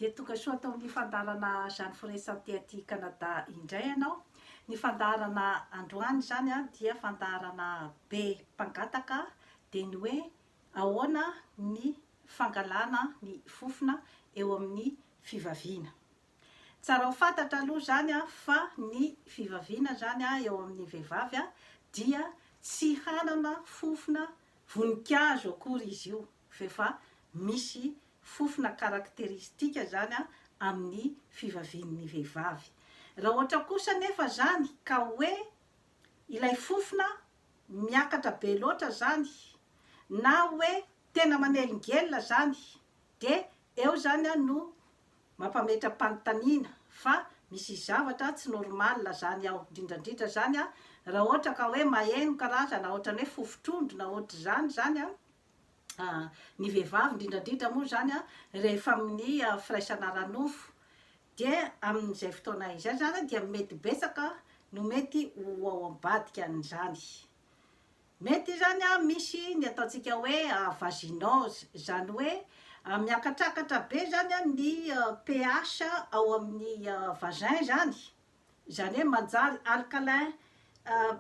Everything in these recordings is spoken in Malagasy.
dia tonga soa tao amin'ny fandarana Jeanne Foret-Santé aty Canada indray ianao. Ny fandarana androany zany a dia fandarana be mpangataka dia ny hoe ahoana ny fangalana ny fofona eo amin'ny fivaviana. Tsara ho fantatra aloha zany a fa ny fivaviana zany a eo amin'ny vehivavy a dia tsy hanana fofona voninkazo akory izy io fa misy fofona karakteristika zany a amin'ny fivavian'ny vehivavy. Raha ohatra kosa nefa zany ka hoe ilay fofona miakatra be loatra zany na hoe tena manelingelina zany dia eo zany a no mampametram-panontaniana fa misy zavatra tsy normalina zany ao, indrindrandrindra zany a raha ohatra ka hoe maheno karazana ohatra ny hoe fofotrondro na ohatra zany zany a ny vehivavy indrindrandrindra moa zany a rehefa amin'ny firaisana ranofo dia amin'izay fotoana izay zany a dia mety betsaka no mety ho ao ambadika an'izany. Mety zany a misy ny ataontsika hoe vaginose, zany hoe miakatrakatra be zany a ny pH ao amin'ny vagin zany, zany hoe manjary alcalin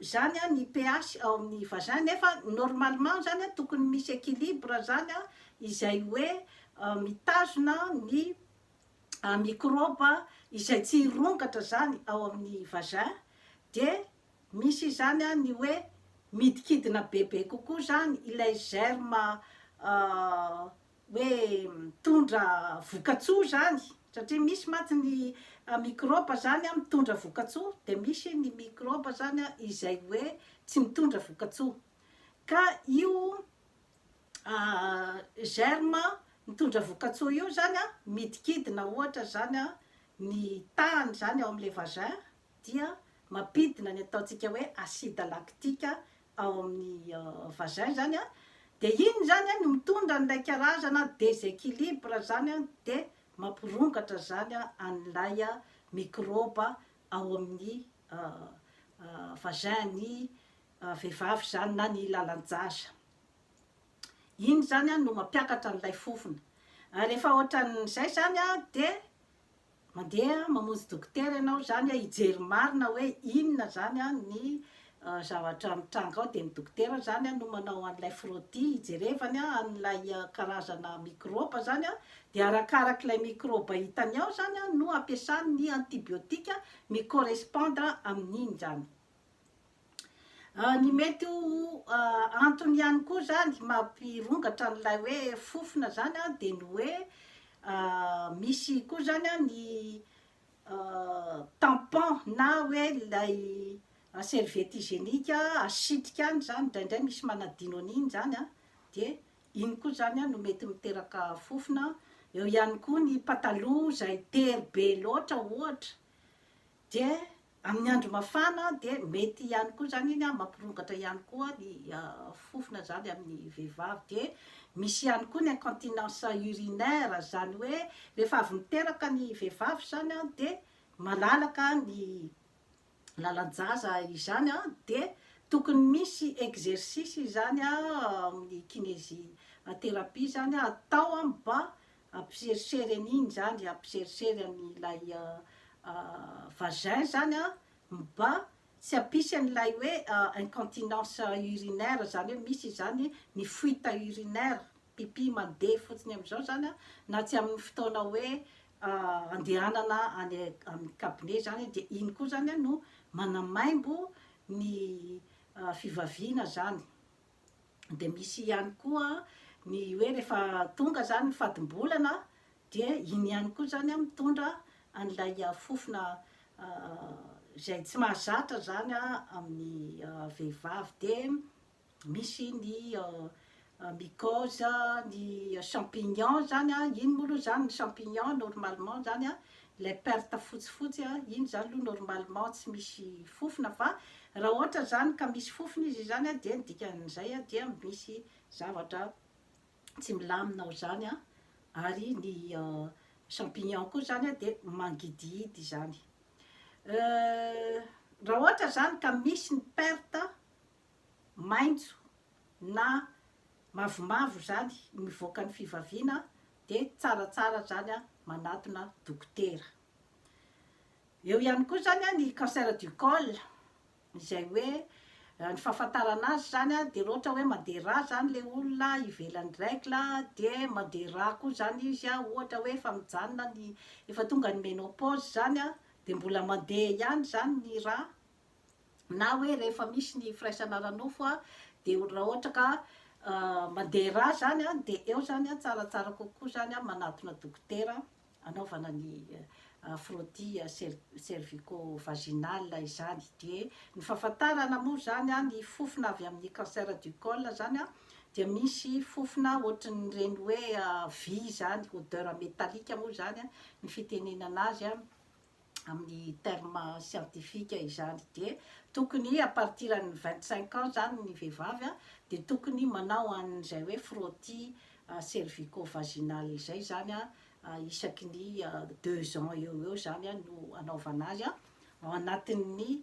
zany a ny pH ao amin'ny vagin, nefa normalement zany a tokony misy équilibre zany a izay hoe mitazona ny microbe izay tsy hirongatra zany ao amin'ny vagin, dia misy zany a ny hoe midikidina bebe kokoa zany ilay germe hoe mitondra voka-tsoa zany, satria misy maty ny microbe zany a mitondra voka-tsoa dia misy ny microbe zany a izay hoe tsy mitondra voka-tsoa. Ka io germe mitondra voka-tsoa io zany a midikidina ohatra zany a ny tahany zany ao amin'ilay vagin dia mampidina ny ataontsika hoe acide lactique ao amin'ny vagin zany a, dia iny zany a no mitondra n'ilay karazana déséquilibre zany a dia mampirongatra zany a an'ilay microbe ao amin'ny vagin ny vehivavy zany na ny lalan-jaza. Iny zany a no mampiakatra an'ilay fofona. Rehefa ohatran'izay zany a dia mandeha mamonjy dokotera ianao zany a hijery marina hoe inona zany a ny zavatra mitranga ao, dia ny dokotera zany a no manao an'ilay frottis hijerevany a an'ilay karazana microbe zany a, dia arakarak'ilay microbe hitany ao zany a no ampiasany ny antibiotika mi-correspondre amin'iny zany. Ny mety ho antony ihany koa zany mampirongatra an'ilay hoe fofona zany a dia ny hoe misy koa zany a ny tampon na hoe ilay serviette hygiénique asitrika any zany indraindray misy manadino an'iny zany a, dia iny koa zany a no mety miteraka fofona. Eo ihany koa ny pataloha izay tery be loatra ohatra, dia amin'ny andro mafana dia mety ihany koa zany iny a mampirongatra ihany koa ny fofona zany amin'ny vehivavy. Dia misy ihany koa ny incontinence urinaire, zany hoe rehefa avy miteraka ny vehivavy zany a dia malalaka ny lalan-jaza izany a, dia tokony misy exercice zany a amin'ny kinésithérapie zany a atao a mba ampiserisery an'iny zany, ampiserisery an'ilay vagin zany a mba tsy hampisy an'ilay hoe incontinence urinaire, zany hoe misy zany ny fuite urinaire, pipi mandeha fotsiny amin'izao zany a, na tsy amin'ny fotoana hoe andehanana any amin'ny cabinet zany, dia iny koa zany a no manamaimbo ny fivaviana zany. Dia misy ihany koa ny hoe rehefa tonga zany ny fadim-bolana dia iny ihany koa zany a mitondra an'ilay fofona izay tsy mahazatra zany a amin'ny vehivavy. Dia misy ny mycose, ny champignon zany a, iny moa aloha zany ny champignon normalement zany a ilay perte fotsifotsy a, iny zany aloha normalement tsy misy fofona, fa raha ohatra zany ka misy fofona izy zany a dia ny dikan'izay a dia misy zavatra tsy milamina ao zany a, ary ny champignon koa zany a dia mangidihidy zany. Raha ohatra zany ka misy ny perte maitso na mavomavo zany mivoaka ny fivaviana de tsaratsara zany a manatona dokotera. Eo ihany koa zany a ny cancer du col, izay hoe ny fahafantarana azy zany a de rohatra hoe mandeha rà zany le olona ivelan'ny règle de mandeha rà koa zany izy a, ohatra hoe efa mijanona ny efa tonga ny ménopause zany a de mbola mandeha ihany zany ny rà, na hoe rehefa misy ny firaisana ara-nofo a de raha ohatra ka mandeha rà zany a de eo zany a tsaratsara kokoa zany a manatona dokotera anaovana ny frottis cervico-vaginal izany. De ny fahafantarana moa zany a ny fofona avy amin'ny cancer du col zany a de misy fofona ohatran'ireny hoe vy zany, odeur métallique moa zany a ny fitenenana azy a amin'ny terme scientifique izany. De tokony à partir ny 25 ans zany ny vehivavy a de tokony manao an'izay hoe frottis cervico-vaginal zay zany a isaky ny 2 ans eo zany a no anaovana azy a ao anatin'ny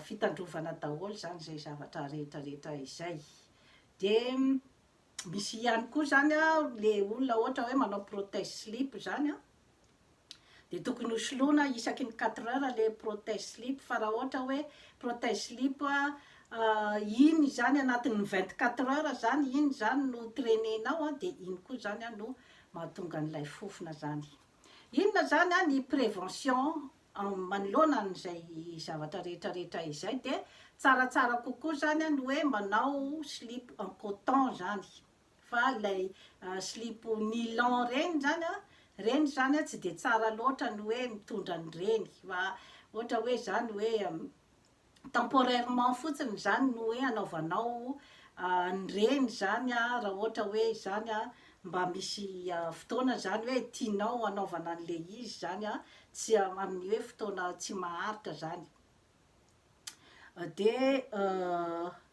fitandrovana daholo zany zay zavatra rehetrarehetra izay. De misy ihany koa zany a le olona ohatra hoe manao protège slip zany a de tokony hosoloina isaky ny 4 heures le protège slip, fa raha ohatra hoe protège slip iny zany anatin'ny 24 heures zany iny zany no traînenao a de iny koa zany a no mahatonga an'ilay fofona zany. Inona zany a ny prévention manoloana an'izay zavatra rehetrarehetra izay de tsaratsara kokoa zany a ny hoe manao slip en coton zany, fa ilay slip nylon reny zany a tsy de tsara loatra ny hoe mitondra an'ireny, fa ohatra hoe zany hoe temporairement fotsiny zany no hoe anaovanao an'ireny zany a raha ohatra hoe zany a mba misy fotoana zany hoe tianao anaovana an'le izy zany a tsy amin'ny hoe fotoana tsy maharitra zany. De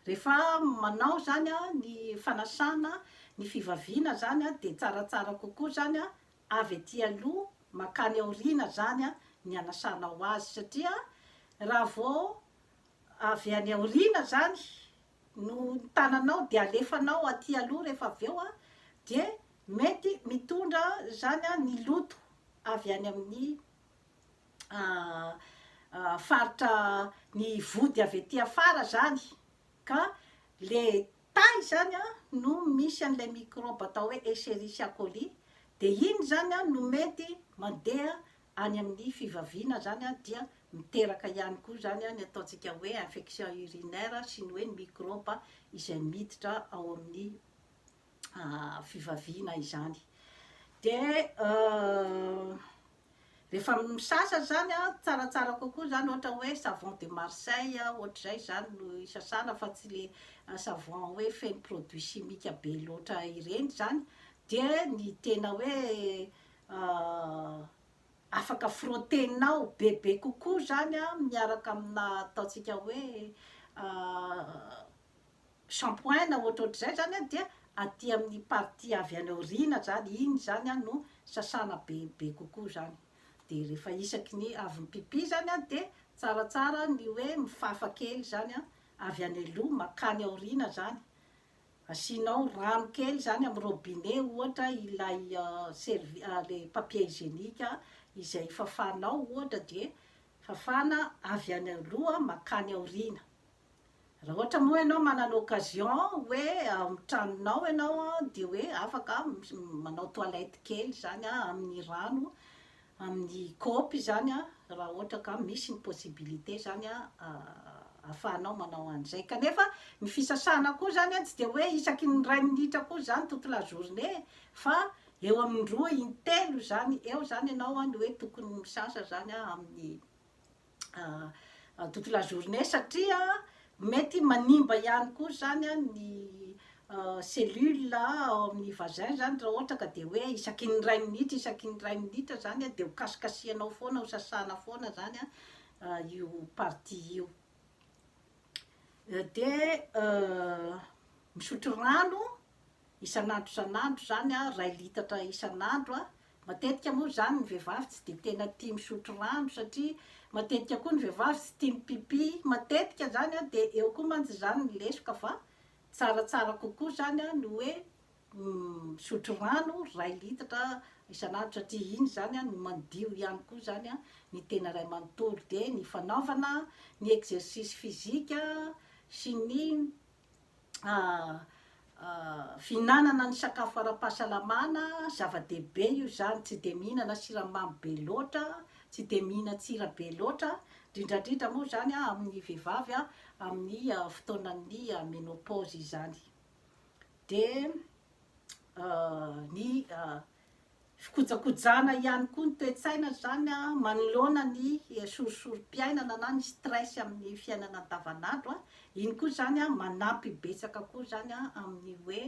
rehefa manao zany a ny fanasana ny fivavina zany a de tsaratsara kokoa zany a avy aty aloha makany aoriana zany a ny anasanao azy, satria raha vao avy any aoriana zany no tananao de alefanao aty aloha rehefa avy eo a de mety mitondra zany a ny loto avy any amin'ny faritra ny vody avy aty afara zany, ka le tay zany a no misy an'ilay microbe atao hoe escherichia coli de iny zany a no mety mandeha any amin'ny fivavina zany a dia miteraka ihany koa zany a ny ataontsika hoe infection urinaire sy ny hoe microbe izay miditra ao amin'ny fivavina izany. De rehefa misasa zany a tsaratsara kokoa zany ohatra hoe savon de Marseille ohatr'izay zany no isasana fa tsy le savon hoe feno produit chimique be loatra ireny zany, de ny tena hoe afaka frottenao bebe kokoa zany a miaraka amina ataontsika hoe shampoing na ohatrohatr'izay zany a dia aty amin'ny partie avy any aoriana zany iny zany a no sasana bebe kokoa zany. De rehefa isaky ny avy mipipi zany a de tsaratsara ny hoe mifafa kely zany a avy any aloha makany aoriana zany, asianao rano kely zany amin'ny robinet ohatra ilay le papier hygiénique izay fafanao ohatra de fafana avy any aloha makany aoriana. Raha ohatra moa ianao manana occasion hoe am'tranonao ianao de hoe afaka manao toilette kely zany a amin'ny rano amin'ny kaopy zany a raha ohatra ka misy ny possibilité zany a ahafahanao manao an'izay. Kanefa ny fisasana koa zany a tsy de hoe isaky ny 2 minitra koa zany toute la journée, fa eo amin'ny 2-3 zany eo zany ianao a ny hoe tokony misasa zany a amin'ny toute la journée, satria mety manimba ihany koa zany a ny cellule ao amin'ny vagin zany raha ohatra ka de hoe isaky ny 2 minitra zany a de ho kasikasianao foana, ho sasana foana zany a io partie io. De misotro rano isan'andro zany a 2 litatra isan'andro a. Matetika moa zany ny vehivavy tsy de tena tia misotro rano satria matetika koa ny vehivavy tsy tia mipipi matetika zany a de eo koa mantsy zany ny lesoka, fa tsaratsara kokoa zany a ny hoe misotro rano 2 litatra isan'andro satria iny zany a no mandio ihany koa zany a ny tena ray manontolo. De ny fanaovana ny exercice physique sy ny finanana ny sakafo ara-pahasalamana zava-dehibe io zany, tsy de mihinana siramamy be loatra, tsy de mihina tsira be loatra, indrindrandrindra moa zany a amin'ny vehivavy a amin'ny fotoanan'ny ménopause izany. De ny fikojakojana ihany koa ny toe-tsaina zany a manoloana ny sorisorim-piainana na ny stress amin'ny fiainana andavanandro a, iny koa zany a manampy betsaka koa zany a amin'ny hoe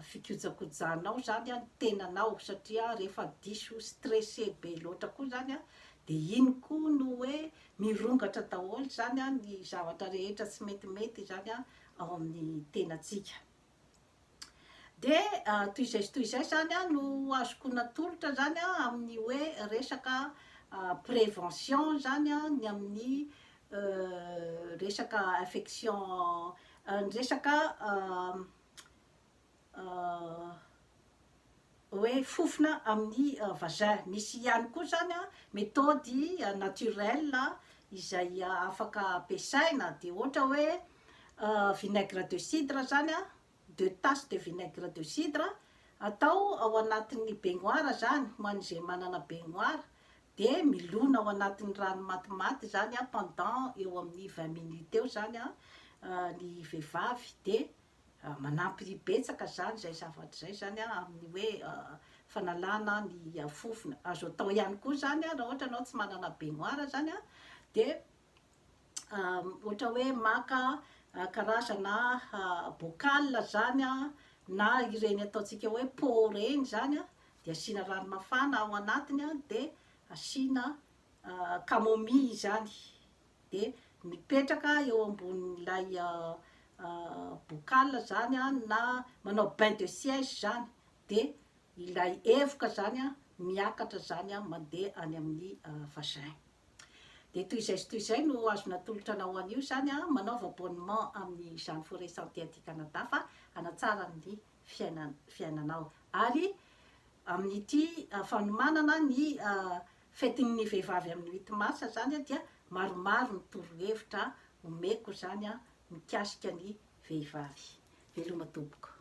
fikojakojanao zany a ny tenanao, satria rehefa diso stressé be loatra koa zany a de iny koa no hoe mirongatra daholo zany a ny zavatra rehetra tsy metimety zany a ao amin'ny tenatsika. De toy izay sy toy izay zany a no azoko natolotra zany a amin'ny hoe resaka prévention zany a ny amin'ny resaka infection, ny resaka hoe fofona amin'ny vagin. Misy ihany koa zany a méthode naturelle izay afaka ampiasaina, de ohatra hoe vinaigre de cidre zany a, 2 tasses de vinaigre de cidre atao ao anatin'ny baignoire zany, ho an'izay manana baignoire, de milona ao anatin'ny rano matimaty zany a pendant eo amin'ny 20 minutes eo zany a ny vehivavy, de manampy betsaka zany zay zavatra zay zany a amin'ny hoe fanalana ny fofona. Azo atao ihany koa zany a raha ohatra anao tsy manana baignoire zany a, de ohatra hoe maka karazana bocal zany a, na ireny ataontsika hoe pot reny zany a, de asiana rano mafana ao anatiny a, de asiana camomille zany, de mipetraka eo ambonin'ilay bocal zany a, na manao bain de siège zany, de ilay evoka zany a miakatra zany a mandeha any amin'ny vagin. De toy izay sy toy izay no azo natolotra anao an'io zany a, manaova abonnement amin'ny Jeanne Forest Santé aty Canada fa hanatsara ny fiainanao. Ary amin'ity fanomanana ny fetin'ny vehivavy amin'ny 8 mars zany a, dia maromaro ny torohevitra omeko zany a mikasika ny vehivavy. Veloma tompoko.